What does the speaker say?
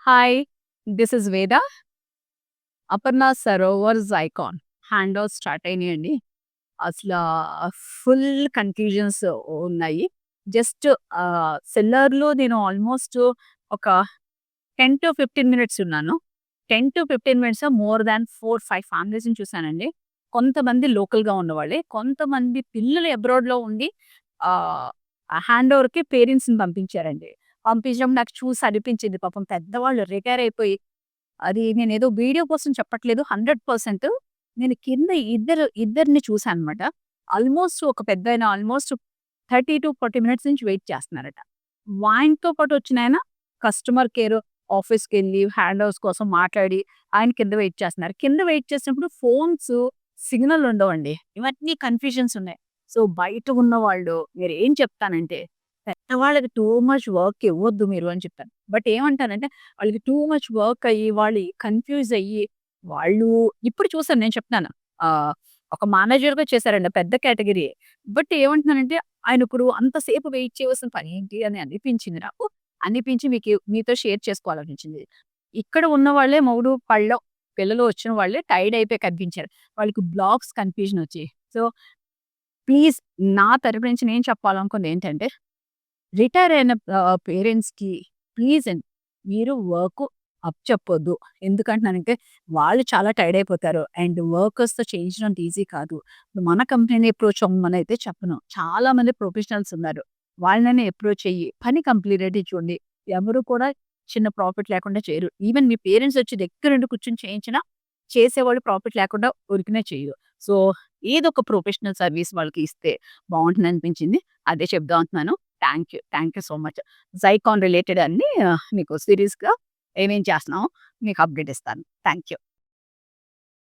Hi, this is Veda. Aparna Sarovars icon hand over start అయినాయండి. అసలా full confusions ఉన్నాయి. Just సెల్లర్‌లో నేను ఆల్మోస్ట్ ఒక 10-15 మినిట్స్ ఉన్నాను. 10-15 మినిట్స్ మోర్ దాన్ 4, 5 ఫ్యామిలీస్‌ని చూసానండి. కొంతమంది లోకల్‌గా ఉన్నవాళ్ళే. కొంతమంది పిల్లలు అబ్రాడ్‌లో ఉండి ఆహ్, హ్యాండ్ ఓవర్‌కి పేరెంట్స్‌ని పంపించారండి. పంపించినప్పుడు నాకు చూసి అనిపించింది పాపం పెద్దవాళ్ళు రిటైర్ అయిపోయి అది నేనేదో వీడియో కోసం చెప్పట్లేదు. 100% నేను కింద ఇద్దరిని చూసాననమాట. ఆల్మోస్ట్ ఒక పెద్దాయన ఆల్మోస్ట్ 30-40 మినిట్స్ నుంచి వెయిట్ చేస్తున్నారట. ఆయనతో పాటు వచ్చినాయన కస్టమర్ కేర్ ఆఫీస్‌కెళ్ళి హ్యాండ్ ఓవర్స్ కోసం మాట్లాడి ఆయన కింద వెయిట్ చేస్తున్నారు. కింద వెయిట్ చేసినప్పుడు ఫోన్స్ సిగ్నల్ ఉండవండి. ఇవన్నీ కన్‌ఫ్యూజన్స్ ఉన్నాయి. సో, బయట ఉన్నవాళ్ళు మీరేం చెప్తానంటే పెద్దవాళ్ళకి టూ మచ్ వర్క్ ఇవ్వొద్దు మీరు అని చెప్తాను. బట్ ఏమంటానంటే వాళ్ళకి టూ మచ్ వర్క్ అయ్యి, వాళ్ళు కన్‌ఫ్యూజ్ అయ్యి, వాళ్ళు ఇప్పుడు చూసాను నేను చెప్తున్నాను. ఒక మేనేజర్‌గా చేశారండి పెద్ద కేటగరీయే. బట్ ఏమంటున్నానంటే ఆయన ఇప్పుడు అంతసేపు వెయిట్ చేయవలసిన పనేంటి అని అనిపించింది నాకు. అనిపించి మీతో షేర్ చేసుకోవాలనిపించింది. ఇక్కడ ఉన్నవాళ్ళే మొగుడు, పళ్ళం, పిల్లలు వచ్చిన వాళ్ళే టైర్డ్ అయిపోయి కనిపించారు. వాళ్ళకి బ్లాక్స్ కన్‌ఫ్యూజన్ వచ్చాయి. సో, ప్లీజ్ నా తరపు నుంచి నేను చెప్పాలనుకుంది ఏంటంటే రిటైర్ అయిన పేరెంట్స్‌కి ప్లీజ్ అండి మీరు వర్క్ అప్పచెప్పొద్దు. ఎందుకంటున్నానంటే వాళ్ళు చాలా టైర్డ్ అయిపోతారు. అండ్ వర్కర్స్‌తో చేయించడం అంత ఈజీ కాదు. మన కంపెనీని అప్రోచ్ అవ్వమనైతే చెప్పను. చాలా మంది ప్రొఫెషనల్స్ ఉన్నారు. వాళ్ళని అప్రోచ్ అయ్యి పని కంప్లీటెడ్ చూడండి. ఎవరు కూడా చిన్న ప్రాఫిట్ లేకుండా చేయరు. ఈవెన్ మీ పేరెంట్స్ వచ్చి దగ్గరుండి కూర్చొని చేయించినా చేసేవాళ్ళు ప్రాఫిట్ లేకుండా ఊరికనే చేయరు. సో, ఏదో ఒక ప్రొఫెషనల్ సర్వీస్ వాళ్ళకి ఇస్తే బావుంటుందనిపించింది. అదే చెప్దాం అనుకున్నాను. Thank you. Thank you so much. Zicon related అన్నీ మీకు సీరీస్‌గా ఏమేం చేస్తున్నామో మీకు అప్డేట్ ఇస్తాను. Thank you.